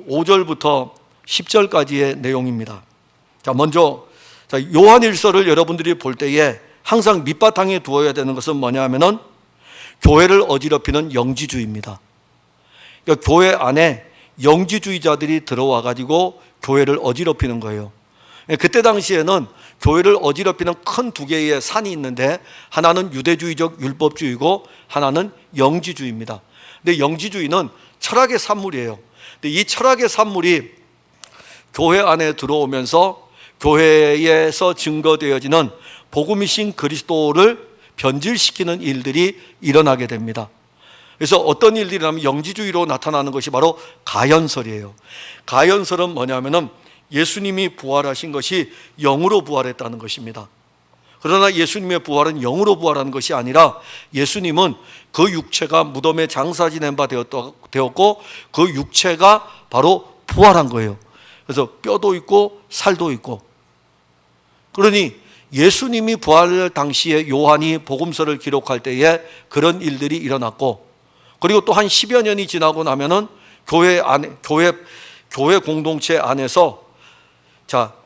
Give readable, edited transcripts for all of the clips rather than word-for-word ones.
5절부터 10절까지의 내용입니다. 자, 먼저 요한일서를 여러분들이 볼 때에 항상 밑바탕에 두어야 되는 것은 뭐냐 하면은 교회를 어지럽히는 영지주의입니다. 그러니까 교회 안에 영지주의자들이 들어와 가지고 교회를 어지럽히는 거예요. 그때 당시에는 교회를 어지럽히는 큰 두 개의 산이 있는데 하나는 유대주의적 율법주의고 하나는 영지주의입니다. 근데 영지주의는 철학의 산물이에요. 근데 이 철학의 산물이 교회 안에 들어오면서 교회에서 증거되어지는 복음이신 그리스도를 변질시키는 일들이 일어나게 됩니다. 그래서 어떤 일들이라면 영지주의로 나타나는 것이 바로 가연설이에요. 가연설은 뭐냐면은 예수님이 부활하신 것이 영으로 부활했다는 것입니다. 그러나 예수님의 부활은 영으로 부활하는 것이 아니라 예수님은 그 육체가 무덤에 장사 지낸 바 되었고 그 육체가 바로 부활한 거예요. 그래서 뼈도 있고 살도 있고. 그러니 예수님이 부활 당시에 요한이 복음서를 기록할 때에 그런 일들이 일어났고, 그리고 또 한 10여 년이 지나고 나면은 교회 공동체 안에서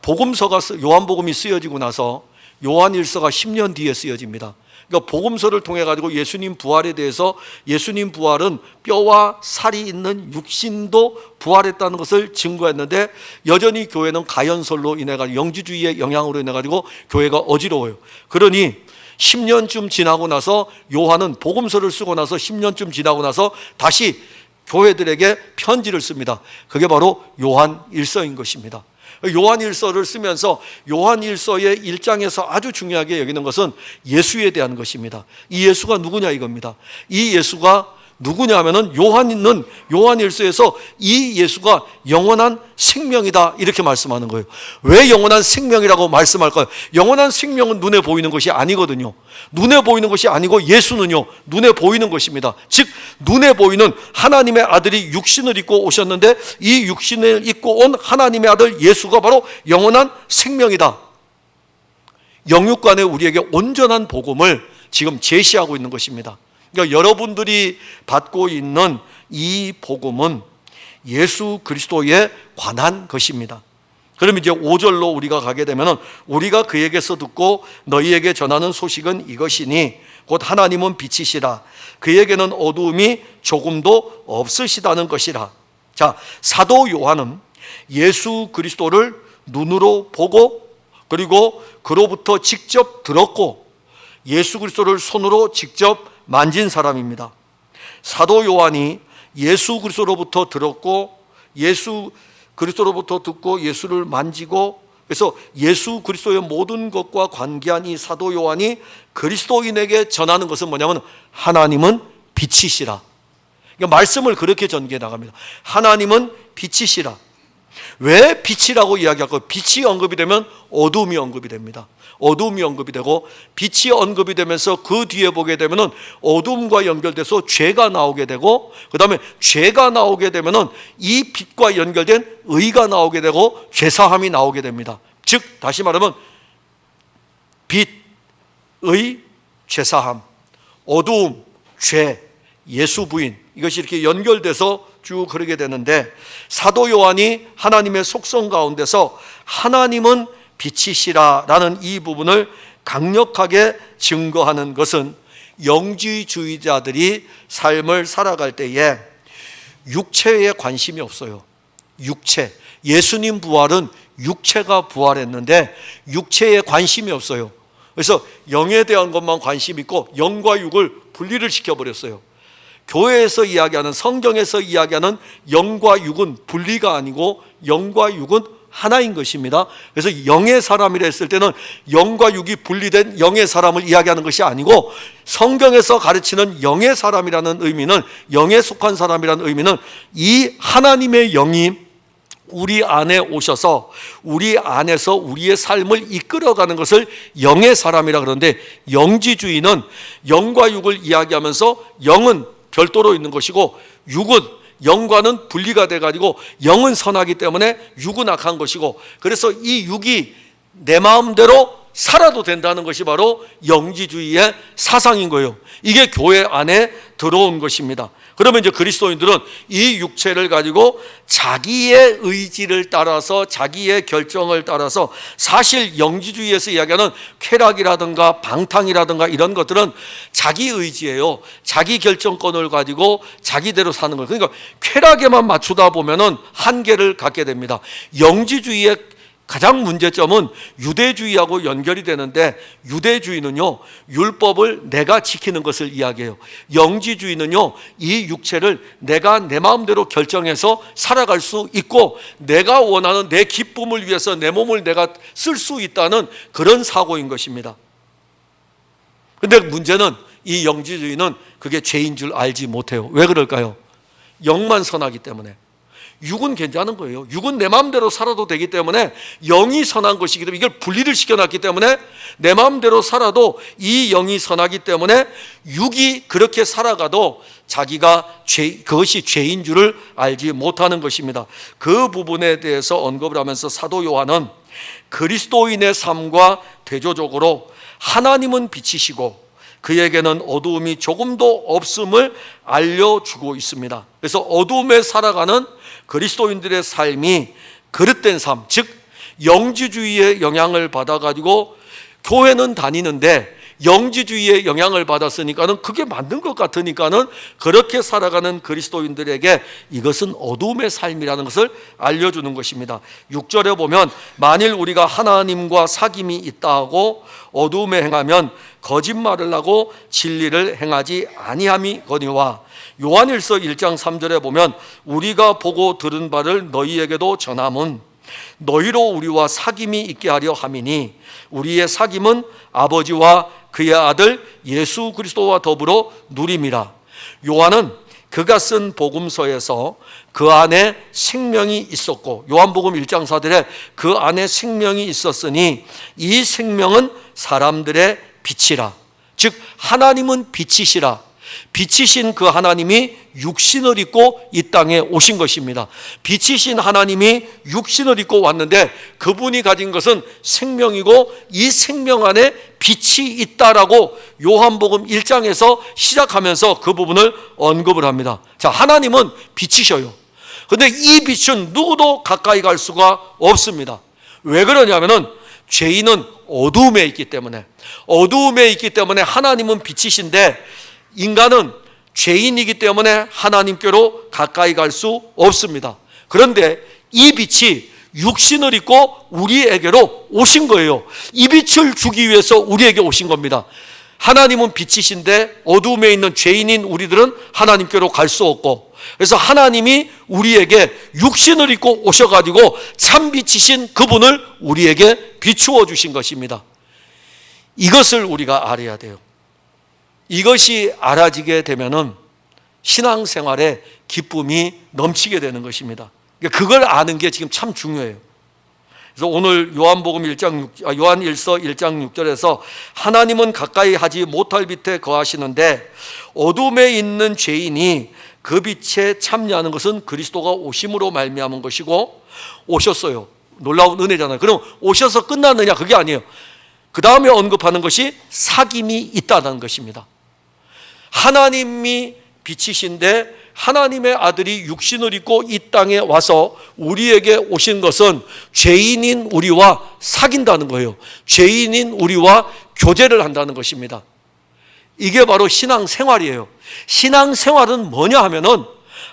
복음서가 요한복음이 쓰여지고 나서 요한일서가 10년 뒤에 쓰여집니다. 그러니까 복음서를 통해 가지고 예수님 부활에 대해서 예수님 부활은 뼈와 살이 있는 육신도 부활했다는 것을 증거했는데 여전히 교회는 가연설로 인해 가지고 영지주의의 영향으로 인해 가지고 교회가 어지러워요. 그러니 10년쯤 지나고 나서 요한은 복음서를 쓰고 나서 10년쯤 지나고 나서 다시 교회들에게 편지를 씁니다. 그게 바로 요한일서인 것입니다. 요한일서를 쓰면서 요한일서의 1장에서 아주 중요하게 여기는 것은 예수에 대한 것입니다. 이 예수가 누구냐 이겁니다. 이 예수가 누구냐 하면은 요한은 요한일서에서 이 예수가 영원한 생명이다 이렇게 말씀하는 거예요. 왜 영원한 생명이라고 말씀할까요? 영원한 생명은 눈에 보이는 것이 아니거든요. 눈에 보이는 것이 아니고 예수는요 눈에 보이는 것입니다. 즉 눈에 보이는 하나님의 아들이 육신을 입고 오셨는데 이 육신을 입고 온 하나님의 아들 예수가 바로 영원한 생명이다. 영육간에 우리에게 온전한 복음을 지금 제시하고 있는 것입니다. 그러니까 여러분들이 받고 있는 이 복음은 예수 그리스도에 관한 것입니다. 그럼 이제 5절로 우리가 가게 되면 우리가 그에게서 듣고 너희에게 전하는 소식은 이것이니 곧 하나님은 빛이시라 그에게는 어두움이 조금도 없으시다는 것이라. 자, 사도 요한은 예수 그리스도를 눈으로 보고 그리고 그로부터 직접 들었고 예수 그리스도를 손으로 직접 만진 사람입니다. 사도 요한이 예수 그리스도로부터 들었고 예수 그리스도로부터 듣고 예수를 만지고 그래서 예수 그리스도의 모든 것과 관계한 이 사도 요한이 그리스도인에게 전하는 것은 뭐냐면 하나님은 빛이시라. 그러니까 말씀을 그렇게 전개해 나갑니다. 하나님은 빛이시라. 왜 빛이라고 이야기할까요? 빛이 언급이 되면 어두움이 언급이 됩니다. 어두움이 언급이 되고 빛이 언급이 되면서 그 뒤에 보게 되면은 어두움과 연결돼서 죄가 나오게 되고 그 다음에 죄가 나오게 되면은 이 빛과 연결된 의가 나오게 되고 죄사함이 나오게 됩니다. 즉 다시 말하면 빛, 의, 죄사함, 어두움, 죄, 예수 부인 이것이 이렇게 연결돼서 쭉 그러게 되는데 사도 요한이 하나님의 속성 가운데서 하나님은 빛이시라라는 이 부분을 강력하게 증거하는 것은 영지주의자들이 삶을 살아갈 때에 육체에 관심이 없어요. 육체, 예수님 부활은 육체가 부활했는데 육체에 관심이 없어요. 그래서 영에 대한 것만 관심 있고 영과 육을 분리를 시켜버렸어요. 교회에서 이야기하는 성경에서 이야기하는 영과 육은 분리가 아니고 영과 육은 하나인 것입니다. 그래서 영의 사람이라 했을 때는 영과 육이 분리된 영의 사람을 이야기하는 것이 아니고 성경에서 가르치는 영의 사람이라는 의미는 영에 속한 사람이라는 의미는 이 하나님의 영이 우리 안에 오셔서 우리 안에서 우리의 삶을 이끌어가는 것을 영의 사람이라 그러는데 영지주의는 영과 육을 이야기하면서 영은 별도로 있는 것이고 육은 영과는 분리가 돼가지고 영은 선하기 때문에 육은 악한 것이고 그래서 이 육이 내 마음대로 살아도 된다는 것이 바로 영지주의의 사상인 거예요. 이게 교회 안에 들어온 것입니다. 그러면 이제 그리스도인들은 이 육체를 가지고 자기의 의지를 따라서, 자기의 결정을 따라서, 사실 영지주의에서 이야기하는 쾌락이라든가 방탕이라든가 이런 것들은 자기 의지예요. 자기 결정권을 가지고 자기대로 사는 거예요. 그러니까 쾌락에만 맞추다 보면은 한계를 갖게 됩니다. 영지주의의 가장 문제점은 유대주의하고 연결이 되는데, 유대주의는요 율법을 내가 지키는 것을 이야기해요. 영지주의는요 이 육체를 내가 내 마음대로 결정해서 살아갈 수 있고, 내가 원하는 내 기쁨을 위해서 내 몸을 내가 쓸 수 있다는 그런 사고인 것입니다. 그런데 문제는 이 영지주의는 그게 죄인 줄 알지 못해요. 왜 그럴까요? 영만 선하기 때문에. 육은 괜찮은 거예요. 육은 내 마음대로 살아도 되기 때문에, 영이 선한 것이기 때문에, 이걸 분리를 시켜놨기 때문에 내 마음대로 살아도 이 영이 선하기 때문에 육이 그렇게 살아가도 자기가 그것이 죄인 줄을 알지 못하는 것입니다. 그 부분에 대해서 언급을 하면서 사도 요한은 그리스도인의 삶과 대조적으로 하나님은 빛이시고 그에게는 어두움이 조금도 없음을 알려주고 있습니다. 그래서 어두움에 살아가는 그리스도인들의 삶이 그릇된 삶, 즉 영지주의의 영향을 받아가지고 교회는 다니는데 영지주의의 영향을 받았으니까는 그게 맞는 것 같으니까는 그렇게 살아가는 그리스도인들에게 이것은 어두움의 삶이라는 것을 알려주는 것입니다. 6절에 보면 만일 우리가 하나님과 사귐이 있다 하고 어두움에 행하면 거짓말을 하고 진리를 행하지 아니함이거니와, 요한일서 1장 3절에 보면 우리가 보고 들은 바를 너희에게도 전함은 너희로 우리와 사귐이 있게 하려 함이니 우리의 사귐은 아버지와 그의 아들 예수 그리스도와 더불어 누림이라. 요한은 그가 쓴 복음서에서 그 안에 생명이 있었고, 요한복음 1장 4절에 그 안에 생명이 있었으니 이 생명은 사람들의 빛이라. 즉 하나님은 빛이시라. 빛이신 그 하나님이 육신을 입고 이 땅에 오신 것입니다. 빛이신 하나님이 육신을 입고 왔는데 그분이 가진 것은 생명이고 이 생명 안에 빛이 있다라고 요한복음 1장에서 시작하면서 그 부분을 언급을 합니다. 자, 하나님은 빛이셔요. 그런데 이 빛은 누구도 가까이 갈 수가 없습니다. 왜 그러냐면은 죄인은 어두움에 있기 때문에, 어두움에 있기 때문에 하나님은 빛이신데 인간은 죄인이기 때문에 하나님께로 가까이 갈 수 없습니다. 그런데 이 빛이 육신을 입고 우리에게로 오신 거예요. 이 빛을 주기 위해서 우리에게 오신 겁니다. 하나님은 빛이신데 어두움에 있는 죄인인 우리들은 하나님께로 갈 수 없고, 그래서 하나님이 우리에게 육신을 입고 오셔가지고 참 빛이신 그분을 우리에게 비추어 주신 것입니다. 이것을 우리가 알아야 돼요. 이것이 알아지게 되면은 신앙생활에 기쁨이 넘치게 되는 것입니다. 그걸 아는 게 지금 참 중요해요. 그래서 오늘 요한일서 1장 6절에서 하나님은 가까이 하지 못할 빛에 거하시는데 어둠에 있는 죄인이 그 빛에 참여하는 것은 그리스도가 오심으로 말미암은 것이고, 오셨어요. 놀라운 은혜잖아요. 그럼 오셔서 끝났느냐? 그게 아니에요. 그 다음에 언급하는 것이 사귐이 있다는 것입니다. 하나님이 빛이신데 하나님의 아들이 육신을 입고 이 땅에 와서 우리에게 오신 것은 죄인인 우리와 사귄다는 거예요. 죄인인 우리와 교제를 한다는 것입니다. 이게 바로 신앙생활이에요. 신앙생활은 뭐냐 하면은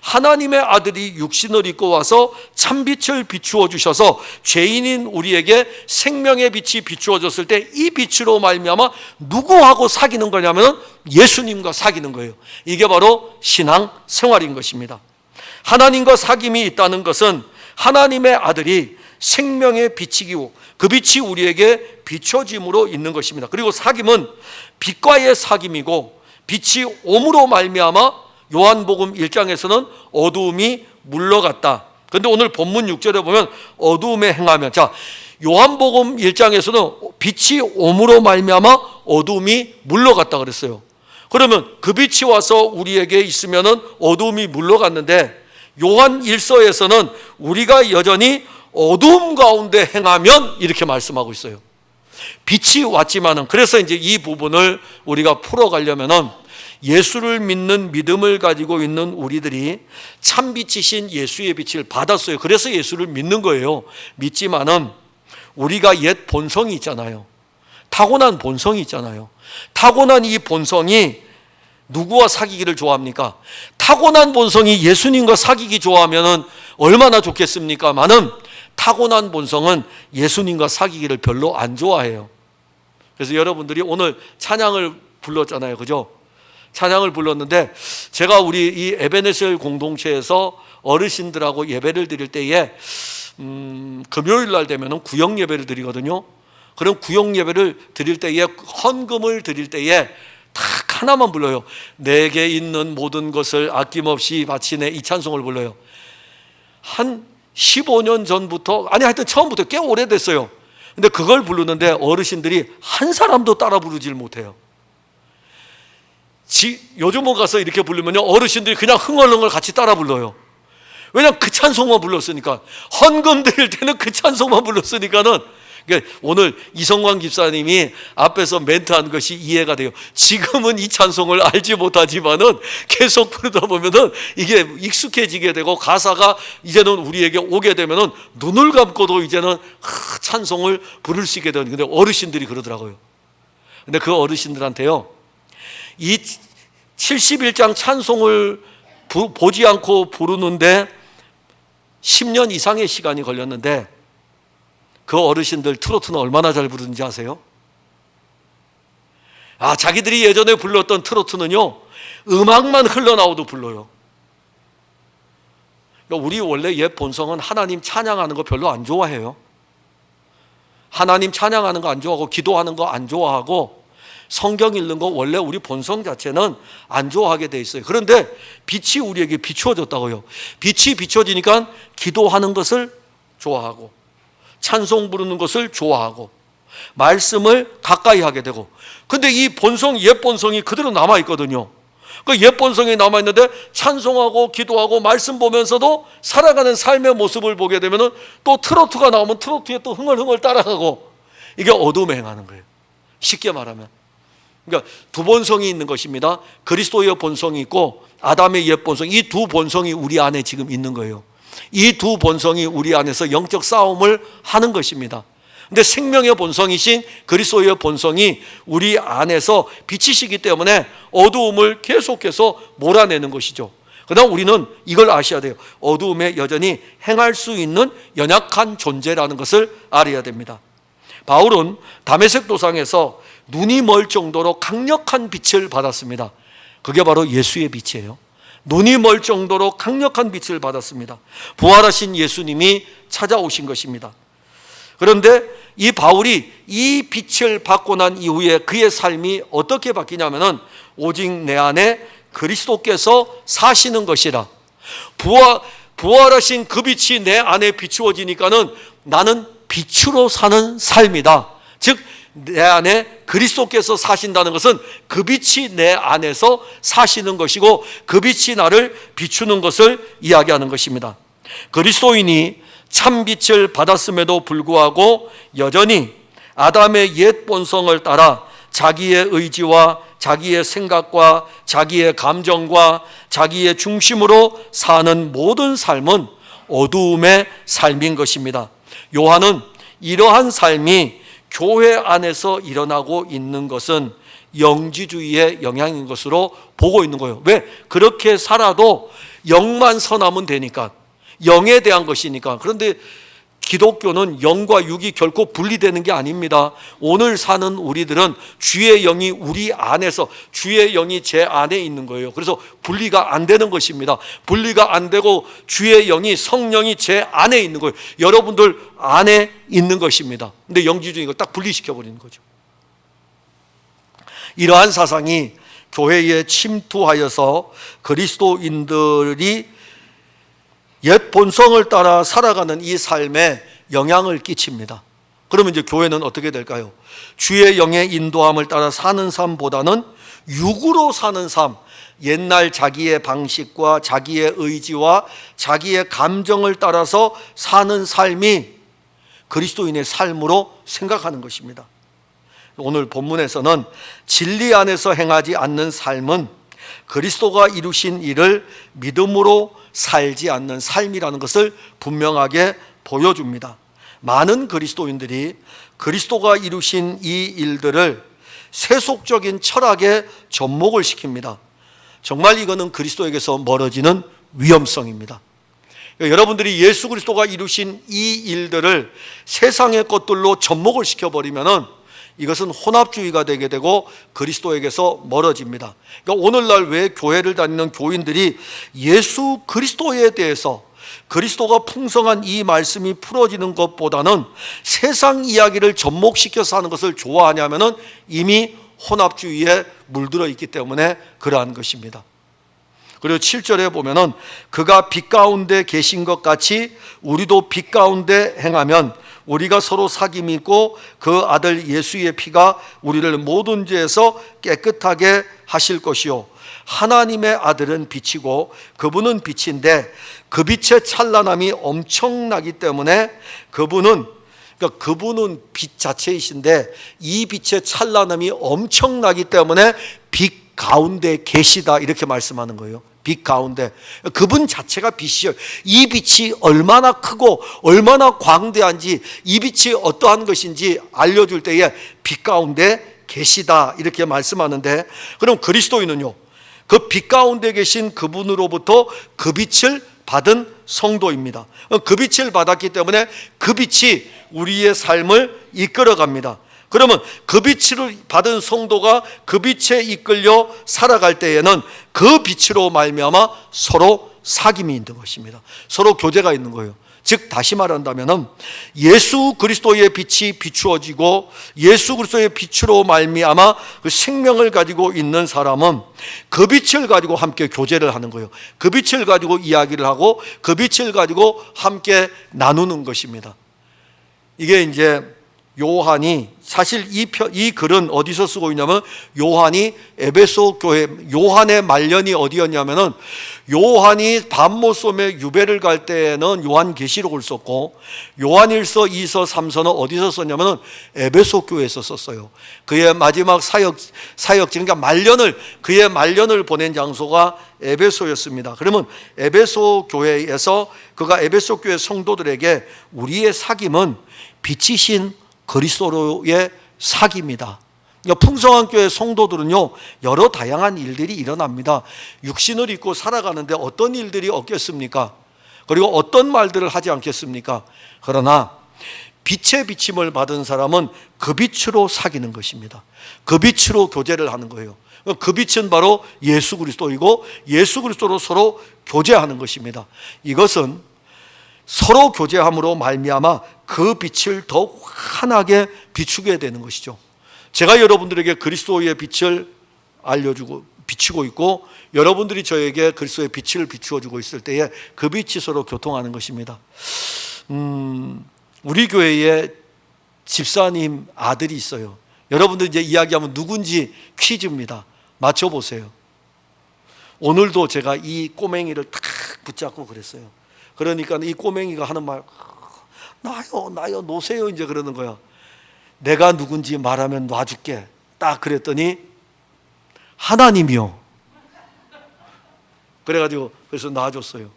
하나님의 아들이 육신을 입고 와서 참빛을 비추어 주셔서 죄인인 우리에게 생명의 빛이 비추어졌을 때 이 빛으로 말미암아 누구하고 사귀는 거냐면 예수님과 사귀는 거예요. 이게 바로 신앙생활인 것입니다. 하나님과 사귐이 있다는 것은 하나님의 아들이 생명의 빛이고 그 빛이 우리에게 비춰짐으로 있는 것입니다. 그리고 사귐은 빛과의 사귐이고 빛이 옴으로 말미암아 요한복음 1장에서는 어두움이 물러갔다. 그런데 오늘 본문 6절에 보면 어두움에 행하면, 자, 요한복음 1장에서는 빛이 옴으로 말미암아 어두움이 물러갔다 그랬어요. 그러면 그 빛이 와서 우리에게 있으면은 어두움이 물러갔는데, 요한 1서에서는 우리가 여전히 어두움 가운데 행하면 이렇게 말씀하고 있어요. 빛이 왔지만은, 그래서 이제 이 부분을 우리가 풀어가려면은 예수를 믿는 믿음을 가지고 있는 우리들이 참빛이신 예수의 빛을 받았어요. 그래서 예수를 믿는 거예요. 믿지만은 우리가 옛 본성이 있잖아요. 타고난 본성이 있잖아요. 타고난 이 본성이 누구와 사귀기를 좋아합니까? 타고난 본성이 예수님과 사귀기 좋아하면 얼마나 좋겠습니까? 많은 타고난 본성은 예수님과 사귀기를 별로 안 좋아해요. 그래서 여러분들이 오늘 찬양을 불렀잖아요. 그죠? 찬양을 불렀는데 제가 우리 이 에베네셀 공동체에서 어르신들하고 예배를 드릴 때에 금요일 날 되면 구역 예배를 드리거든요. 그럼 구역 예배를 드릴 때에 헌금을 드릴 때에 딱 하나만 불러요. 내게 있는 모든 것을 아낌없이 바치네, 이 찬송을 불러요. 한 15년 전부터, 아니 하여튼 처음부터 꽤 오래됐어요. 근데 그걸 부르는데 어르신들이 한 사람도 따라 부르질 못해요. 요즘은 가서 이렇게 부르면 어르신들이 그냥 흥얼흥얼 같이 따라 불러요. 왜냐면 그 찬송만 불렀으니까. 헌금 드릴 때는 그 찬송만 불렀으니까는. 그러니까 오늘 이성광 집사님이 앞에서 멘트한 것이 이해가 돼요. 지금은 이 찬송을 알지 못하지만은 계속 부르다 보면은 이게 익숙해지게 되고 가사가 이제는 우리에게 오게 되면은 눈을 감고도 이제는 찬송을 부를 수 있게 되는. 근데 어르신들이 그러더라고요. 근데 그 어르신들한테요, 이 71장 찬송을 보지 않고 부르는데 10년 이상의 시간이 걸렸는데 그 어르신들 트로트는 얼마나 잘 부르는지 아세요? 자기들이 예전에 불렀던 트로트는요, 음악만 흘러나오도 불러요. 그러니까 우리 원래 옛 본성은 하나님 찬양하는 거 별로 안 좋아해요. 하나님 찬양하는 거 안 좋아하고 기도하는 거 안 좋아하고 성경 읽는 거 원래 우리 본성 자체는 안 좋아하게 돼 있어요. 그런데 빛이 우리에게 비추어졌다고요. 빛이 비춰지니까 기도하는 것을 좋아하고 찬송 부르는 것을 좋아하고 말씀을 가까이 하게 되고. 근데 이 본성, 옛 본성이 그대로 남아있거든요. 그 옛 본성이 남아있는데 찬송하고 기도하고 말씀 보면서도 살아가는 삶의 모습을 보게 되면 또 트로트가 나오면 트로트에 또 흥얼흥얼 따라가고, 이게 어둠에 행하는 거예요. 쉽게 말하면. 그러니까 두 본성이 있는 것입니다. 그리스도의 본성이 있고 아담의 옛 본성, 이 두 본성이 우리 안에 지금 있는 거예요. 이 두 본성이 우리 안에서 영적 싸움을 하는 것입니다. 근데 생명의 본성이신 그리스도의 본성이 우리 안에서 빛이시기 때문에 어두움을 계속해서 몰아내는 것이죠. 그다음 우리는 이걸 아셔야 돼요. 어두움에 여전히 행할 수 있는 연약한 존재라는 것을 알아야 됩니다. 바울은 다메섹 도상에서 눈이 멀 정도로 강력한 빛을 받았습니다. 그게 바로 예수의 빛이에요. 눈이 멀 정도로 강력한 빛을 받았습니다. 부활하신 예수님이 찾아오신 것입니다. 그런데 이 바울이 이 빛을 받고 난 이후에 그의 삶이 어떻게 바뀌냐면은 오직 내 안에 그리스도께서 사시는 것이라. 부활하신 그 빛이 내 안에 비추어지니까는 나는 빛으로 사는 삶이다. 즉 내 안에 그리스도께서 사신다는 것은 그 빛이 내 안에서 사시는 것이고 그 빛이 나를 비추는 것을 이야기하는 것입니다. 그리스도인이 참빛을 받았음에도 불구하고 여전히 아담의 옛 본성을 따라 자기의 의지와 자기의 생각과 자기의 감정과 자기의 중심으로 사는 모든 삶은 어두움의 삶인 것입니다. 요한은 이러한 삶이 교회 안에서 일어나고 있는 것은 영지주의의 영향인 것으로 보고 있는 거예요. 왜? 그렇게 살아도 영만 선하면 되니까, 영에 대한 것이니까. 그런데 기독교는 영과 육이 결코 분리되는 게 아닙니다. 오늘 사는 우리들은 주의 영이 우리 안에서, 주의 영이 제 안에 있는 거예요. 그래서 분리가 안 되는 것입니다. 분리가 안 되고 주의 영이, 성령이 제 안에 있는 거예요. 여러분들 안에 있는 것입니다. 근데 영지주의가 딱 분리시켜버리는 거죠. 이러한 사상이 교회에 침투하여서 그리스도인들이 옛 본성을 따라 살아가는 이 삶에 영향을 끼칩니다. 그러면 이제 교회는 어떻게 될까요? 주의 영의 인도함을 따라 사는 삶보다는 육으로 사는 삶, 옛날 자기의 방식과 자기의 의지와 자기의 감정을 따라서 사는 삶이 그리스도인의 삶으로 생각하는 것입니다. 오늘 본문에서는 진리 안에서 행하지 않는 삶은 그리스도가 이루신 일을 믿음으로 살지 않는 삶이라는 것을 분명하게 보여줍니다. 많은 그리스도인들이 그리스도가 이루신 이 일들을 세속적인 철학에 접목을 시킵니다. 정말 이거는 그리스도에게서 멀어지는 위험성입니다. 여러분들이 예수 그리스도가 이루신 이 일들을 세상의 것들로 접목을 시켜버리면은 이것은 혼합주의가 되게 되고 그리스도에게서 멀어집니다. 그러니까 오늘날 왜 교회를 다니는 교인들이 예수 그리스도에 대해서 그리스도가 풍성한 이 말씀이 풀어지는 것보다는 세상 이야기를 접목시켜서 하는 것을 좋아하냐면은 이미 혼합주의에 물들어 있기 때문에 그러한 것입니다. 그리고 7절에 보면은 그가 빛 가운데 계신 것 같이 우리도 빛 가운데 행하면 우리가 서로 사귐이 있고 그 아들 예수의 피가 우리를 모든 죄에서 깨끗하게 하실 것이요 하나님의 아들은 빛이고 그분은 빛인데 그 빛의 찬란함이 엄청나기 때문에 그분은 빛 자체이신데 이 빛의 찬란함이 엄청나기 때문에 빛 가운데 계시다 이렇게 말씀하는 거예요. 빛 가운데 그분 자체가 빛이에요. 이 빛이 얼마나 크고 얼마나 광대한지 이 빛이 어떠한 것인지 알려줄 때에 빛 가운데 계시다 이렇게 말씀하는데, 그럼 그리스도인은요 그 빛 가운데 계신 그분으로부터 그 빛을 받은 성도입니다. 그 빛을 받았기 때문에 그 빛이 우리의 삶을 이끌어갑니다. 그러면 그 빛을 받은 성도가 그 빛에 이끌려 살아갈 때에는 그 빛으로 말미암아 서로 사귐이 있는 것입니다. 서로 교제가 있는 거예요. 즉 다시 말한다면 예수 그리스도의 빛이 비추어지고 예수 그리스도의 빛으로 말미암아 그 생명을 가지고 있는 사람은 그 빛을 가지고 함께 교제를 하는 거예요. 그 빛을 가지고 이야기를 하고 그 빛을 가지고 함께 나누는 것입니다. 이게 이제 요한이 사실 이 글은 어디서 쓰고 있냐면 요한이 에베소 교회 요한의 말년이 어디였냐면은 요한이 밤모섬에 유배를 갈 때는 요한계시록을 썼고 요한일서 2서 3서는 어디서 썼냐면은 에베소 교회에서 썼어요. 그의 마지막 사역지 그러니까 그의 말년을 보낸 장소가 에베소였습니다. 그러면 에베소 교회에서 그가 에베소 교회 성도들에게 우리의 사귐은 빛이신 그리스도로의 사귐이다. 그러니까 풍성한 교회 성도들은요 여러 다양한 일들이 일어납니다. 육신을 입고 살아가는데 어떤 일들이 없겠습니까? 그리고 어떤 말들을 하지 않겠습니까? 그러나 빛의 비침을 받은 사람은 그 빛으로 사귀는 것입니다. 그 빛으로 교제를 하는 거예요. 그 빛은 바로 예수 그리스도이고 예수 그리스도로 서로 교제하는 것입니다. 이것은 서로 교제함으로 말미암아 그 빛을 더욱 환하게 비추게 되는 것이죠. 제가 여러분들에게 그리스도의 빛을 알려주고 비추고 있고 여러분들이 저에게 그리스도의 빛을 비추어주고 있을 때에 그 빛이 서로 교통하는 것입니다. 우리 교회에 집사님 아들이 있어요. 여러분들 이제 이야기하면 누군지 퀴즈입니다. 맞춰보세요. 오늘도 제가 이 꼬맹이를 탁 붙잡고 그랬어요. 그러니까 이 꼬맹이가 하는 말, 나요, 놓으세요. 이제 그러는 거야. 내가 누군지 말하면 놔줄게. 딱 그랬더니, 하나님이요. 그래가지고, 그래서 놔줬어요.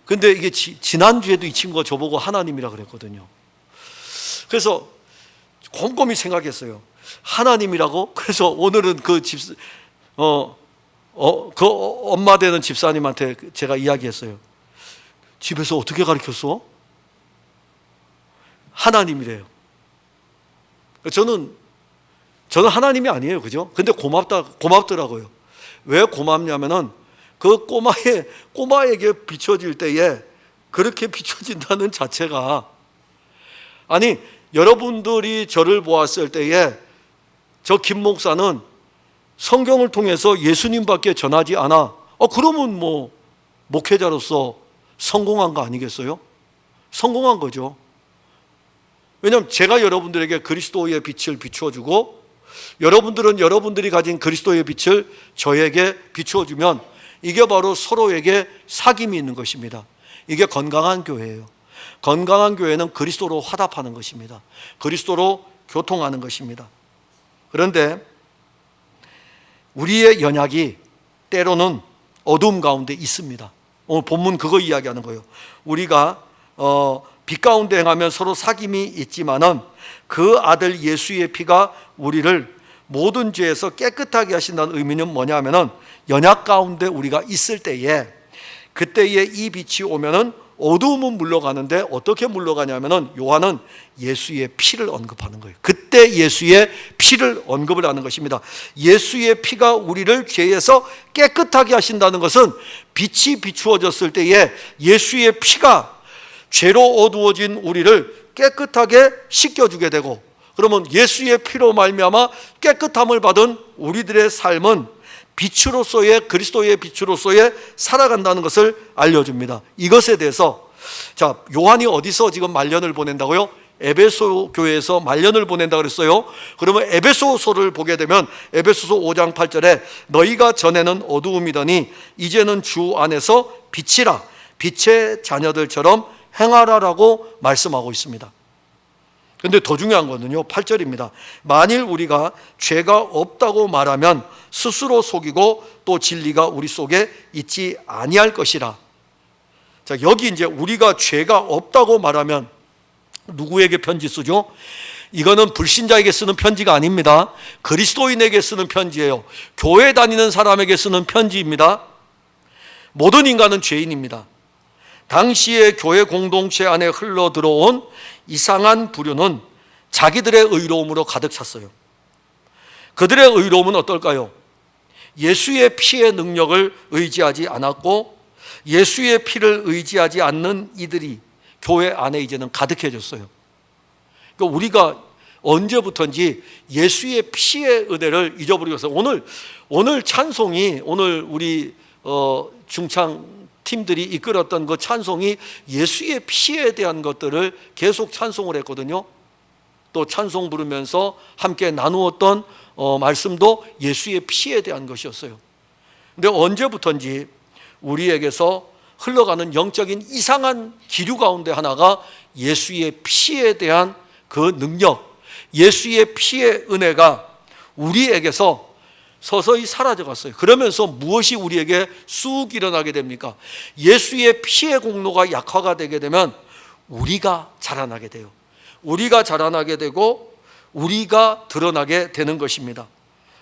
근데 이게 지난주에도 이 친구가 저보고 하나님이라 그랬거든요. 그래서 곰곰이 생각했어요. 하나님이라고? 그래서 오늘은 그 엄마 되는 집사님한테 제가 이야기했어요. 집에서 어떻게 가르쳤어? 하나님이래요. 저는 하나님이 아니에요. 그죠? 근데 고맙더라고요. 왜 고맙냐면은 그 꼬마에게 비춰질 때에 그렇게 비춰진다는 자체가, 아니, 여러분들이 저를 보았을 때에 저 김 목사는 성경을 통해서 예수님밖에 전하지 않아. 그러면 뭐 목회자로서 성공한 거 아니겠어요? 성공한 거죠. 왜냐하면 제가 여러분들에게 그리스도의 빛을 비추어주고 여러분들은 여러분들이 가진 그리스도의 빛을 저에게 비추어주면 이게 바로 서로에게 사귐이 있는 것입니다. 이게 건강한 교회예요. 건강한 교회는 그리스도로 화답하는 것입니다. 그리스도로 교통하는 것입니다. 그런데 우리의 연약이 때로는 어두움 가운데 있습니다. 오늘 본문 그거 이야기하는 거예요. 우리가 빛 가운데 행하면 서로 사귐이 있지만은 그 아들 예수의 피가 우리를 모든 죄에서 깨끗하게 하신다는 의미는 뭐냐 하면은 연약 가운데 우리가 있을 때에, 그때에 이 빛이 오면은 어두움은 물러가는데 어떻게 물러가냐면은 요한은 예수의 피를 언급하는 거예요. 그때 예수의 피를 언급을 하는 것입니다. 예수의 피가 우리를 죄에서 깨끗하게 하신다는 것은 빛이 비추어졌을 때에 예수의 피가 죄로 어두워진 우리를 깨끗하게 씻겨주게 되고, 그러면 예수의 피로 말미암아 깨끗함을 받은 우리들의 삶은 빛으로서의, 그리스도의 빛으로서의 살아간다는 것을 알려줍니다. 이것에 대해서 요한이 어디서 지금 말년을 보낸다고요? 에베소 교회에서 말년을 보낸다고 그랬어요. 그러면 에베소서를 보게 되면 에베소서 5장 8절에 너희가 전에는 어두움이더니 이제는 주 안에서 빛이라, 빛의 자녀들처럼 행하라라고 말씀하고 있습니다. 그런데 더 중요한 거는요, 8절입니다. 만일 우리가 죄가 없다고 말하면 스스로 속이고 또 진리가 우리 속에 있지 아니할 것이라. 자, 여기 이제 우리가 죄가 없다고 말하면 누구에게 편지 쓰죠? 이거는 불신자에게 쓰는 편지가 아닙니다. 그리스도인에게 쓰는 편지예요. 교회 다니는 사람에게 쓰는 편지입니다. 모든 인간은 죄인입니다. 당시의 교회 공동체 안에 흘러 들어온 이상한 부류는 자기들의 의로움으로 가득 찼어요. 그들의 의로움은 어떨까요? 예수의 피의 능력을 의지하지 않았고 예수의 피를 의지하지 않는 이들이 교회 안에 이제는 가득해졌어요. 그러니까 우리가 언제부턴지 예수의 피의 은혜를 잊어버리고서 오늘 찬송이, 오늘 우리 중창 팀들이 이끌었던 그 찬송이 예수의 피에 대한 것들을 계속 찬송을 했거든요. 또 찬송 부르면서 함께 나누었던 말씀도 예수의 피에 대한 것이었어요. 근데 언제부턴지 우리에게서 흘러가는 영적인 이상한 기류 가운데 하나가 예수의 피에 대한 그 능력, 예수의 피의 은혜가 우리에게서 서서히 사라져갔어요. 그러면서 무엇이 우리에게 쑥 일어나게 됩니까? 예수의 피의 공로가 약화가 되게 되면 우리가 자라나게 돼요. 우리가 자라나게 되고 우리가 드러나게 되는 것입니다.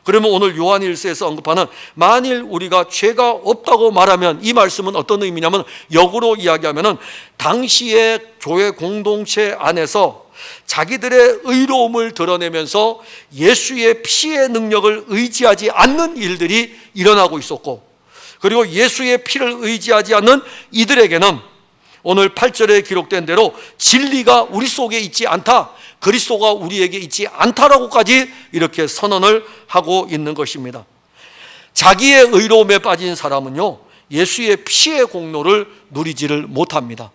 그러면 오늘 요한 1서에서 언급하는 만일 우리가 죄가 없다고 말하면, 이 말씀은 어떤 의미냐면 역으로 이야기하면 당시의 교회 공동체 안에서 자기들의 의로움을 드러내면서 예수의 피의 능력을 의지하지 않는 일들이 일어나고 있었고, 그리고 예수의 피를 의지하지 않는 이들에게는 오늘 8절에 기록된 대로 진리가 우리 속에 있지 않다, 그리스도가 우리에게 있지 않다라고까지 이렇게 선언을 하고 있는 것입니다. 자기의 의로움에 빠진 사람은요, 예수의 피의 공로를 누리지를 못합니다.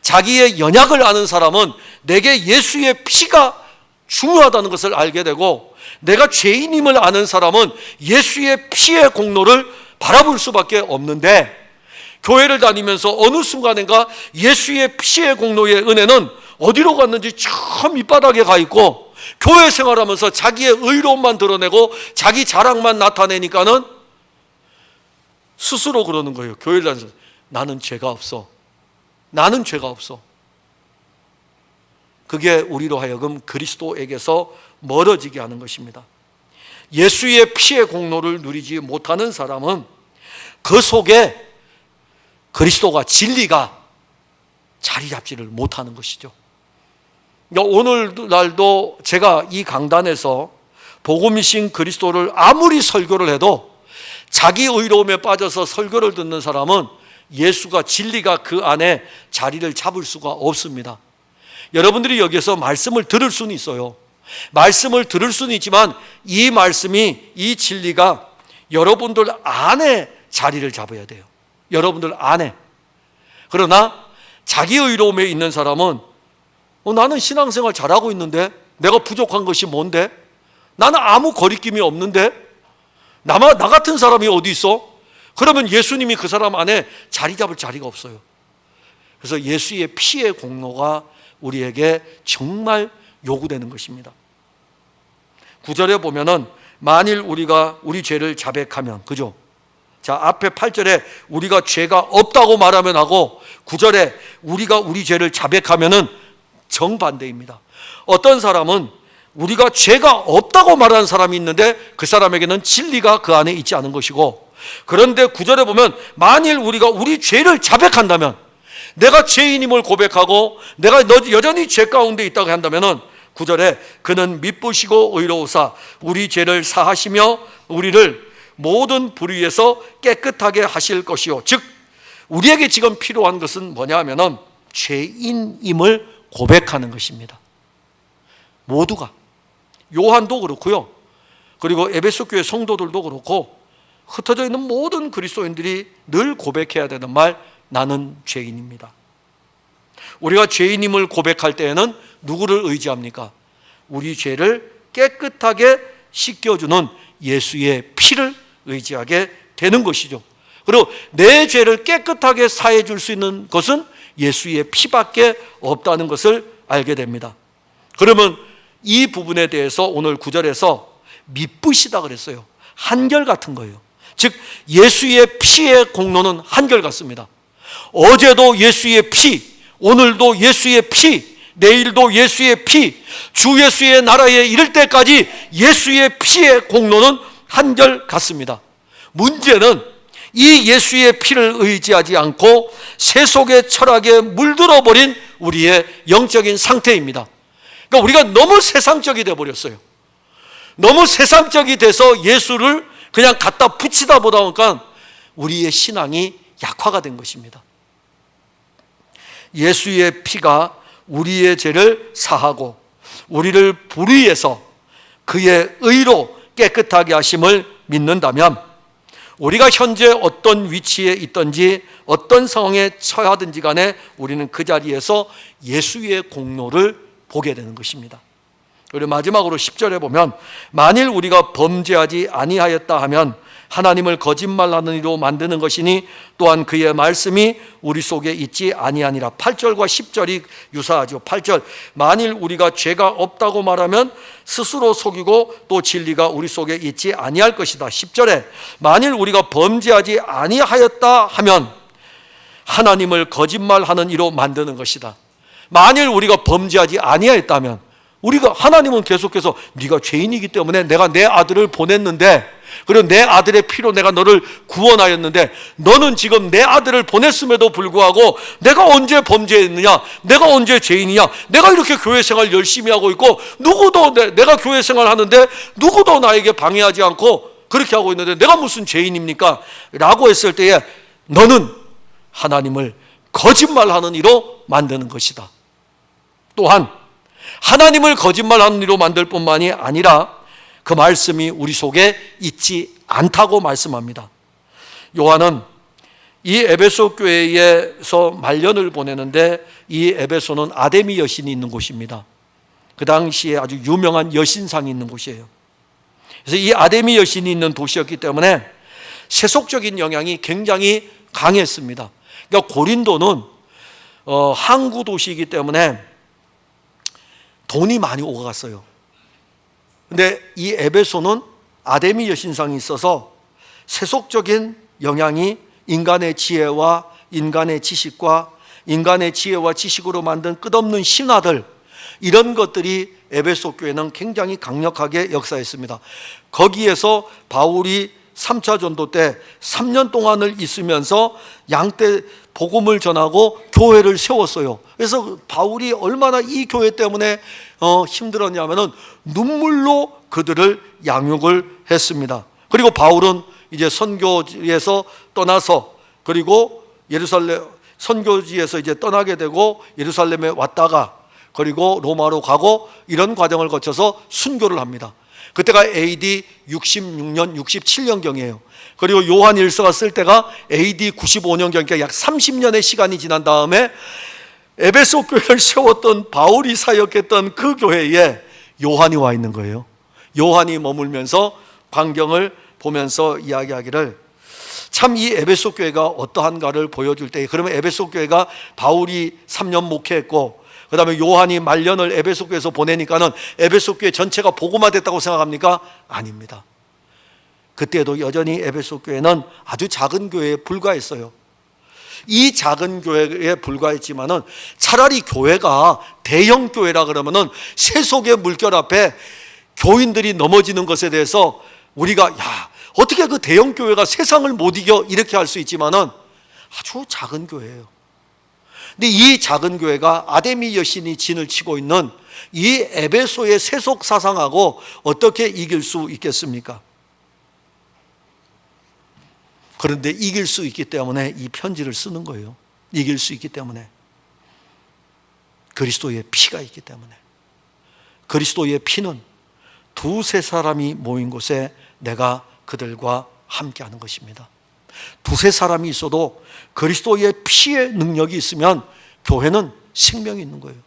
자기의 연약을 아는 사람은 내게 예수의 피가 중요하다는 것을 알게 되고, 내가 죄인임을 아는 사람은 예수의 피의 공로를 바라볼 수밖에 없는데, 교회를 다니면서 어느 순간인가 예수의 피의 공로의 은혜는 어디로 갔는지 참 밑바닥에 가 있고, 교회 생활하면서 자기의 의로움만 드러내고 자기 자랑만 나타내니까는 스스로 그러는 거예요. 교회를 다니면서 나는 죄가 없어, 나는 죄가 없어. 그게 우리로 하여금 그리스도에게서 멀어지게 하는 것입니다. 예수의 피의 공로를 누리지 못하는 사람은 그 속에 그리스도가, 진리가 자리 잡지를 못하는 것이죠. 그러니까 오늘날도 제가 이 강단에서 복음이신 그리스도를 아무리 설교를 해도 자기 의로움에 빠져서 설교를 듣는 사람은 예수가, 진리가 그 안에 자리를 잡을 수가 없습니다. 여러분들이 여기서 말씀을 들을 수는 있어요. 말씀을 들을 수는 있지만 이 말씀이, 이 진리가 여러분들 안에 자리를 잡아야 돼요. 여러분들 안에. 그러나 자기 의로움에 있는 사람은 나는 신앙생활 잘하고 있는데 내가 부족한 것이 뭔데? 나는 아무 거리낌이 없는데? 나 같은 사람이 어디 있어? 그러면 예수님이 그 사람 안에 자리 잡을 자리가 없어요. 그래서 예수의 피의 공로가 우리에게 정말 요구되는 것입니다. 9절에 보면은 만일 우리가 우리 죄를 자백하면, 그죠? 자, 앞에 8절에 우리가 죄가 없다고 말하면 하고 9절에 우리가 우리 죄를 자백하면은 정반대입니다. 어떤 사람은 우리가 죄가 없다고 말하는 사람이 있는데 그 사람에게는 진리가 그 안에 있지 않은 것이고, 그런데 9절에 보면 만일 우리가 우리 죄를 자백한다면, 내가 죄인임을 고백하고 내가 여전히 죄 가운데 있다고 한다면은 9절에 그는 미쁘시고 의로우사 우리 죄를 사하시며 우리를 모든 불의에서 깨끗하게 하실 것이요. 즉 우리에게 지금 필요한 것은 뭐냐 하면은 죄인임을 고백하는 것입니다. 모두가, 요한도 그렇고요, 그리고 에베소 교회 성도들도 그렇고 흩어져 있는 모든 그리스도인들이 늘 고백해야 되는 말, 나는 죄인입니다. 우리가 죄인임을 고백할 때에는 누구를 의지합니까? 우리 죄를 깨끗하게 씻겨주는 예수의 피를 의지하게 되는 것이죠. 그리고 내 죄를 깨끗하게 사해 줄 수 있는 것은 예수의 피밖에 없다는 것을 알게 됩니다. 그러면 이 부분에 대해서 오늘 9절에서 미쁘시다 그랬어요. 한결같은 거예요. 즉 예수의 피의 공로는 한결같습니다. 어제도 예수의 피, 오늘도 예수의 피, 내일도 예수의 피, 주 예수의 나라에 이를 때까지 예수의 피의 공로는 한결같습니다. 문제는 이 예수의 피를 의지하지 않고 세속의 철학에 물들어 버린 우리의 영적인 상태입니다. 그러니까 우리가 너무 세상적이 돼 버렸어요. 너무 세상적이 돼서 예수를 그냥 갖다 붙이다 보다 보니까 우리의 신앙이 약화가 된 것입니다. 예수의 피가 우리의 죄를 사하고 우리를 불의에서 그의 의로 깨끗하게 하심을 믿는다면, 우리가 현재 어떤 위치에 있든지 어떤 상황에 처하든지 간에 우리는 그 자리에서 예수의 공로를 보게 되는 것입니다. 그리고 마지막으로 10절에 보면 만일 우리가 범죄하지 아니하였다 하면 하나님을 거짓말하는 이로 만드는 것이니 또한 그의 말씀이 우리 속에 있지 아니하니라. 8절과 10절이 유사하죠. 8절, 만일 우리가 죄가 없다고 말하면 스스로 속이고 또 진리가 우리 속에 있지 아니할 것이다. 10절에 만일 우리가 범죄하지 아니하였다 하면 하나님을 거짓말하는 이로 만드는 것이다. 만일 우리가 범죄하지 아니하였다면, 우리가, 하나님은 계속해서 네가 죄인이기 때문에 내가 내 아들을 보냈는데, 그리고 내 아들의 피로 내가 너를 구원하였는데, 너는 지금 내 아들을 보냈음에도 불구하고 내가 언제 범죄했느냐, 내가 언제 죄인이냐, 내가 이렇게 교회 생활 열심히 하고 있고 누구도 내가 교회 생활 하는데 누구도 나에게 방해하지 않고 그렇게 하고 있는데 내가 무슨 죄인입니까? 라고 했을 때에 너는 하나님을 거짓말하는 이로 만드는 것이다. 또한 하나님을 거짓말하는 이로 만들 뿐만이 아니라 그 말씀이 우리 속에 있지 않다고 말씀합니다. 요한은 이 에베소 교회에서 말년을 보내는데, 이 에베소는 아데미 여신이 있는 곳입니다. 그 당시에 아주 유명한 여신상이 있는 곳이에요. 그래서 이 아데미 여신이 있는 도시였기 때문에 세속적인 영향이 굉장히 강했습니다. 그러니까 고린도는 항구 도시이기 때문에 돈이 많이 오갔어요. 근데 이 에베소는 아데미 여신상이 있어서 세속적인 영향이 인간의 지혜와 인간의 지식과 인간의 지혜와 지식으로 만든 끝없는 신화들, 이런 것들이 에베소 교회는 굉장히 강력하게 역사했습니다. 거기에서 바울이 3차 전도 때 3년 동안을 있으면서 양떼 복음을 전하고 교회를 세웠어요. 그래서 바울이 얼마나 이 교회 때문에 힘들었냐면은 눈물로 그들을 양육을 했습니다. 그리고 바울은 이제 선교지에서 떠나서, 그리고 예루살렘 선교지에서 이제 떠나게 되고 예루살렘에 왔다가 그리고 로마로 가고, 이런 과정을 거쳐서 순교를 합니다. 그때가 AD 66년, 67년경이에요. 그리고 요한 일서가 쓸 때가 AD 95년경, 그러니까 약 30년의 시간이 지난 다음에 에베소 교회를 세웠던 바울이 사역했던 그 교회에 요한이 와 있는 거예요. 요한이 머물면서 광경을 보면서 이야기하기를, 참 이 에베소 교회가 어떠한가를 보여줄 때, 그러면 에베소 교회가 바울이 3년 목회했고 그 다음에 요한이 말년을 에베소 교회에서 보내니까는 에베소 교회 전체가 복음화됐다고 생각합니까? 아닙니다. 그때도 여전히 에베소 교회는 아주 작은 교회에 불과했어요. 이 작은 교회에 불과했지만은 차라리 교회가 대형 교회라 그러면은 세속의 물결 앞에 교인들이 넘어지는 것에 대해서 우리가 어떻게 그 대형 교회가 세상을 못 이겨 이렇게 할 수 있지만은 아주 작은 교회예요. 근데 이 작은 교회가 아데미 여신이 진을 치고 있는 이 에베소의 세속 사상하고 어떻게 이길 수 있겠습니까? 그런데 이길 수 있기 때문에 이 편지를 쓰는 거예요. 이길 수 있기 때문에. 그리스도의 피가 있기 때문에. 그리스도의 피는 두세 사람이 모인 곳에 내가 그들과 함께하는 것입니다. 두세 사람이 있어도 그리스도의 피의 능력이 있으면 교회는 생명이 있는 거예요.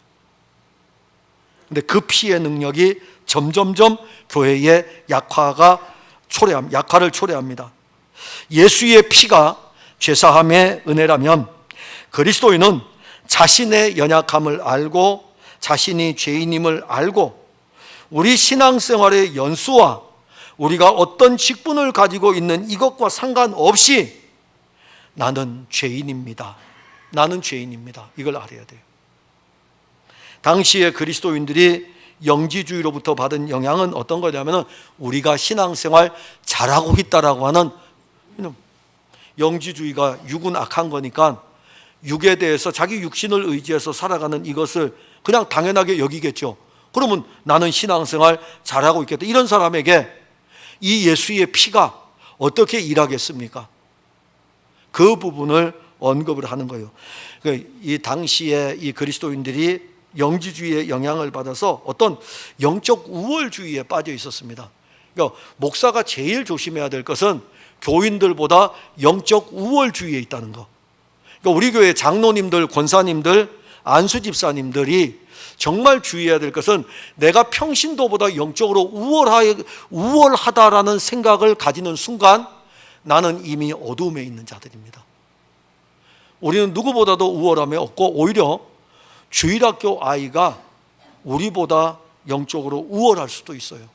근데 그 피의 능력이 점점점 교회의 약화를 초래합니다. 예수의 피가 죄사함의 은혜라면 그리스도인은 자신의 연약함을 알고 자신이 죄인임을 알고 우리 신앙생활의 연수와 우리가 어떤 직분을 가지고 있는 이것과 상관없이 나는 죄인입니다. 나는 죄인입니다. 이걸 알아야 돼요. 당시에 그리스도인들이 영지주의로부터 받은 영향은 어떤 거냐면 우리가 신앙생활 잘하고 있다라고 하는 영지주의가 육은 악한 거니까 육에 대해서 자기 육신을 의지해서 살아가는 이것을 그냥 당연하게 여기겠죠. 그러면 나는 신앙생활 잘하고 있겠다. 이런 사람에게 이 예수의 피가 어떻게 일하겠습니까? 그 부분을 언급을 하는 거예요. 이 당시에 이 그리스도인들이 영지주의의 영향을 받아서 어떤 영적 우월주의에 빠져 있었습니다. 그러니까 목사가 제일 조심해야 될 것은 교인들보다 영적 우월주의에 있다는 거. 그러니까 우리 교회 장로님들, 권사님들, 안수집사님들이 정말 주의해야 될 것은 내가 평신도보다 영적으로 우월하다라는 생각을 가지는 순간 나는 이미 어두움에 있는 자들입니다. 우리는 누구보다도 우월함이 없고 오히려 주일학교 아이가 우리보다 영적으로 우월할 수도 있어요.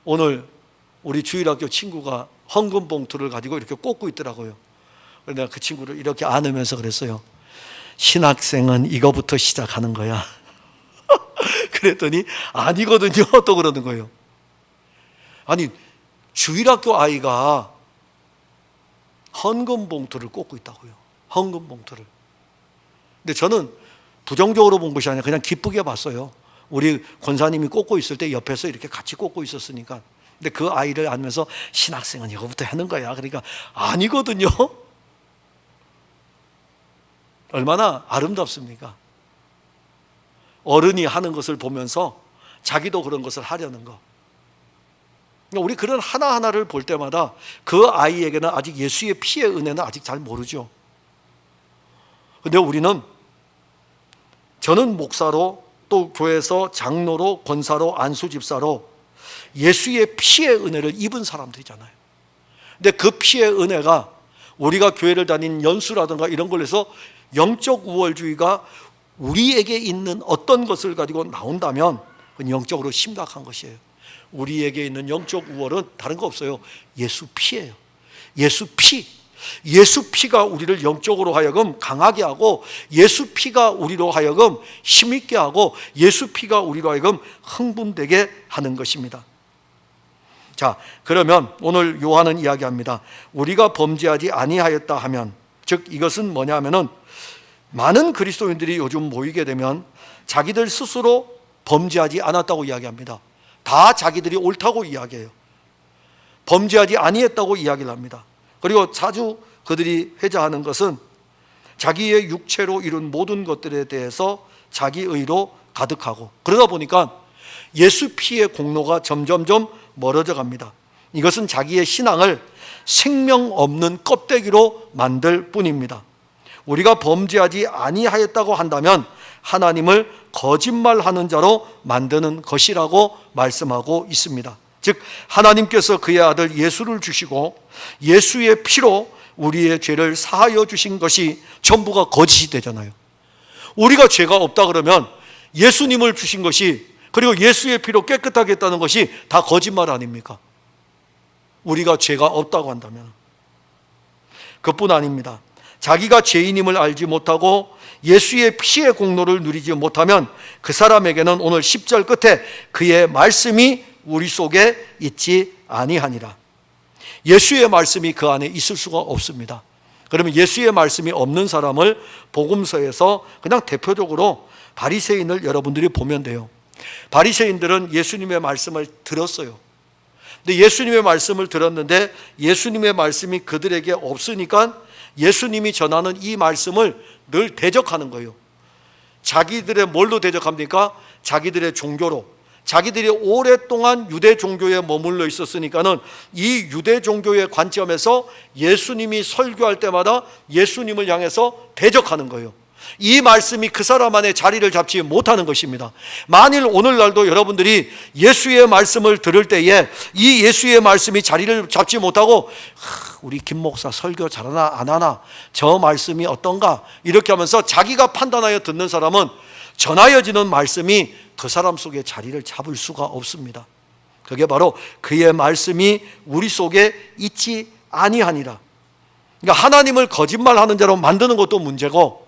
오늘 우리 주일학교 친구가 헌금 봉투를 가지고 이렇게 꽂고 있더라고요. 그래서 내가 그 친구를 이렇게 안으면서 그랬어요. 신학생은 이거부터 시작하는 거야. 그랬더니 아니거든요. 또 그러는 거예요. 아니, 주일학교 아이가 헌금 봉투를 꽂고 있다고요. 헌금 봉투를. 근데 저는 부정적으로 본 것이 아니라 그냥 기쁘게 봤어요. 우리 권사님이 꽂고 있을 때 옆에서 이렇게 같이 꽂고 있었으니까. 근데 그 아이를 안면서 신학생은 이거부터 하는 거야. 그러니까 아니거든요. 얼마나 아름답습니까? 어른이 하는 것을 보면서 자기도 그런 것을 하려는 거. 우리 그런 하나하나를 볼 때마다 그 아이에게는 아직 예수의 피의 은혜는 아직 잘 모르죠. 근데 저는 목사로 또 교회에서 장로로 권사로 안수집사로 예수의 피의 은혜를 입은 사람들이잖아요. 근데 그 피의 은혜가 우리가 교회를 다닌 연수라든가 이런 걸 해서 영적 우월주의가 우리에게 있는 어떤 것을 가지고 나온다면 그건 영적으로 심각한 것이에요. 우리에게 있는 영적 우월은 다른 거 없어요. 예수 피예요. 예수 피. 예수 피가 우리를 영적으로 하여금 강하게 하고 예수 피가 우리로 하여금 힘있게 하고 예수 피가 우리로 하여금 흥분되게 하는 것입니다. 자, 그러면 오늘 요한은 이야기합니다. 우리가 범죄하지 아니하였다 하면, 즉 이것은 뭐냐 하면은 많은 그리스도인들이 요즘 모이게 되면 자기들 스스로 범죄하지 않았다고 이야기합니다. 다 자기들이 옳다고 이야기해요. 범죄하지 아니했다고 이야기를 합니다. 그리고 자주 그들이 회자하는 것은 자기의 육체로 이룬 모든 것들에 대해서 자기 의로 가득하고, 그러다 보니까 예수 피의 공로가 점점점 멀어져 갑니다. 이것은 자기의 신앙을 생명 없는 껍데기로 만들 뿐입니다. 우리가 범죄하지 아니하였다고 한다면 하나님을 거짓말하는 자로 만드는 것이라고 말씀하고 있습니다. 즉 하나님께서 그의 아들 예수를 주시고 예수의 피로 우리의 죄를 사하여 주신 것이 전부가 거짓이 되잖아요. 우리가 죄가 없다 그러면 예수님을 주신 것이, 그리고 예수의 피로 깨끗하게 했다는 것이 다 거짓말 아닙니까? 우리가 죄가 없다고 한다면. 그뿐 아닙니다. 자기가 죄인임을 알지 못하고 예수의 피의 공로를 누리지 못하면 그 사람에게는 오늘 10절 끝에 그의 말씀이 우리 속에 있지 아니하니라. 예수의 말씀이 그 안에 있을 수가 없습니다. 그러면 예수의 말씀이 없는 사람을 복음서에서 그냥 대표적으로 바리새인을 여러분들이 보면 돼요. 바리새인들은 예수님의 말씀을 들었어요. 근데 예수님의 말씀을 들었는데 예수님의 말씀이 그들에게 없으니까 예수님이 전하는 이 말씀을 늘 대적하는 거예요. 자기들의 뭘로 대적합니까? 자기들의 종교로. 자기들이 오랫동안 유대 종교에 머물러 있었으니까는 이 유대 종교의 관점에서 예수님이 설교할 때마다 예수님을 향해서 대적하는 거예요. 이 말씀이 그 사람 안에 자리를 잡지 못하는 것입니다. 만일 오늘날도 여러분들이 예수의 말씀을 들을 때에 이 예수의 말씀이 자리를 잡지 못하고 우리 김 목사 설교 잘하나 안 하나, 저 말씀이 어떤가 이렇게 하면서 자기가 판단하여 듣는 사람은 전하여지는 말씀이 그 사람 속에 자리를 잡을 수가 없습니다. 그게 바로 그의 말씀이 우리 속에 있지 아니하니라. 그러니까 하나님을 거짓말하는 자로 만드는 것도 문제고,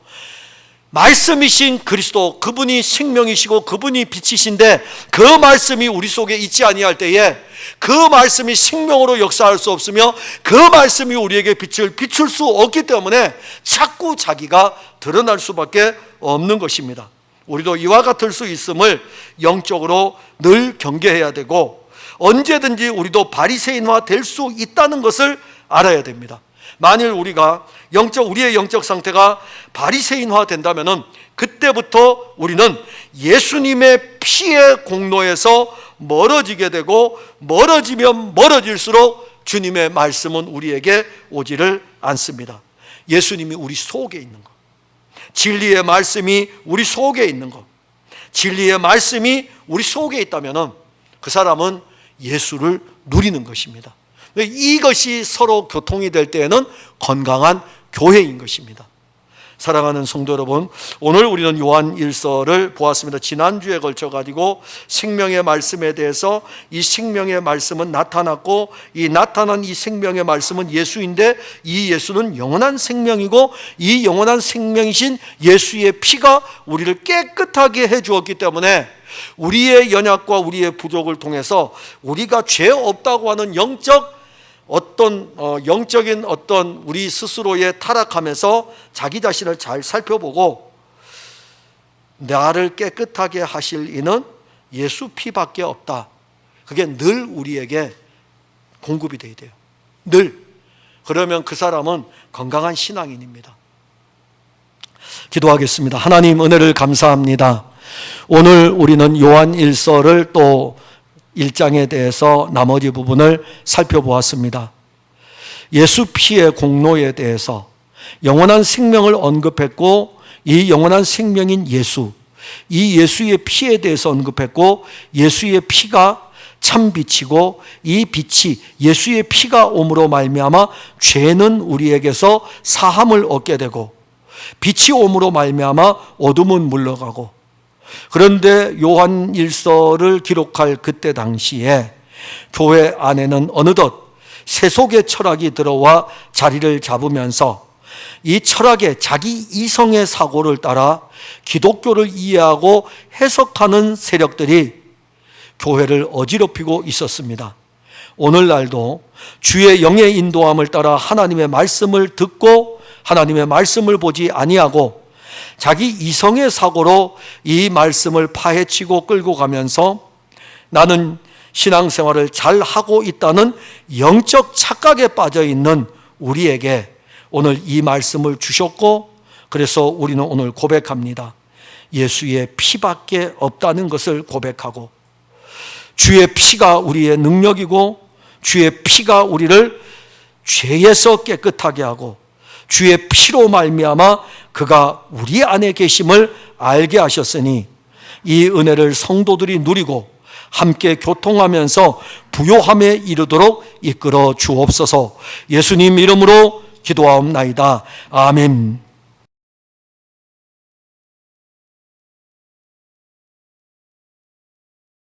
말씀이신 그리스도, 그분이 생명이시고 그분이 빛이신데 그 말씀이 우리 속에 있지 아니할 때에 그 말씀이 생명으로 역사할 수 없으며 그 말씀이 우리에게 빛을 비출 수 없기 때문에 자꾸 자기가 드러날 수밖에 없는 것입니다. 우리도 이와 같을 수 있음을 영적으로 늘 경계해야 되고, 언제든지 우리도 바리새인화 될 수 있다는 것을 알아야 됩니다. 만일 우리가 우리의 영적 상태가 바리새인화 된다면은 그때부터 우리는 예수님의 피의 공로에서 멀어지게 되고, 멀어지면 멀어질수록 주님의 말씀은 우리에게 오지를 않습니다. 예수님이 우리 속에 있는 것, 진리의 말씀이 우리 속에 있는 것, 진리의 말씀이 우리 속에 있다면은 그 사람은 예수를 누리는 것입니다. 이것이 서로 교통이 될 때에는 건강한 교회인 것입니다. 사랑하는 성도 여러분, 오늘 우리는 요한 1서를 보았습니다. 지난주에 걸쳐가지고 생명의 말씀에 대해서, 이 생명의 말씀은 나타났고 이 나타난 이 생명의 말씀은 예수인데 이 예수는 영원한 생명이고 이 영원한 생명이신 예수의 피가 우리를 깨끗하게 해주었기 때문에 우리의 연약과 우리의 부족을 통해서 우리가 죄 없다고 하는 영적인 어떤 우리 스스로의 타락하면서 자기 자신을 잘 살펴보고 나를 깨끗하게 하실 이는 예수 피밖에 없다. 그게 늘 우리에게 공급이 돼야 돼요. 늘. 그러면 그 사람은 건강한 신앙인입니다. 기도하겠습니다. 하나님, 은혜를 감사합니다. 오늘 우리는 요한 1서를 또 1장에 대해서 나머지 부분을 살펴보았습니다. 예수 피의 공로에 대해서 영원한 생명을 언급했고, 이 영원한 생명인 예수, 이 예수의 피에 대해서 언급했고, 예수의 피가 참 빛이고 이 빛이 예수의 피가 옴으로 말미암아 죄는 우리에게서 사함을 얻게 되고, 빛이 옴으로 말미암아 어둠은 물러가고. 그런데 요한 1서를 기록할 그때 당시에 교회 안에는 어느덧 세속의 철학이 들어와 자리를 잡으면서 이 철학의 자기 이성의 사고를 따라 기독교를 이해하고 해석하는 세력들이 교회를 어지럽히고 있었습니다. 오늘날도 주의 영의 인도함을 따라 하나님의 말씀을 듣고 하나님의 말씀을 보지 아니하고 자기 이성의 사고로 이 말씀을 파헤치고 끌고 가면서 나는 신앙생활을 잘 하고 있다는 영적 착각에 빠져 있는 우리에게 오늘 이 말씀을 주셨고, 그래서 우리는 오늘 고백합니다. 예수의 피밖에 없다는 것을 고백하고, 주의 피가 우리의 능력이고 주의 피가 우리를 죄에서 깨끗하게 하고 주의 피로 말미암아 그가 우리 안에 계심을 알게 하셨으니 이 은혜를 성도들이 누리고 함께 교통하면서 부요함에 이르도록 이끌어 주옵소서. 예수님 이름으로 기도하옵나이다. 아멘.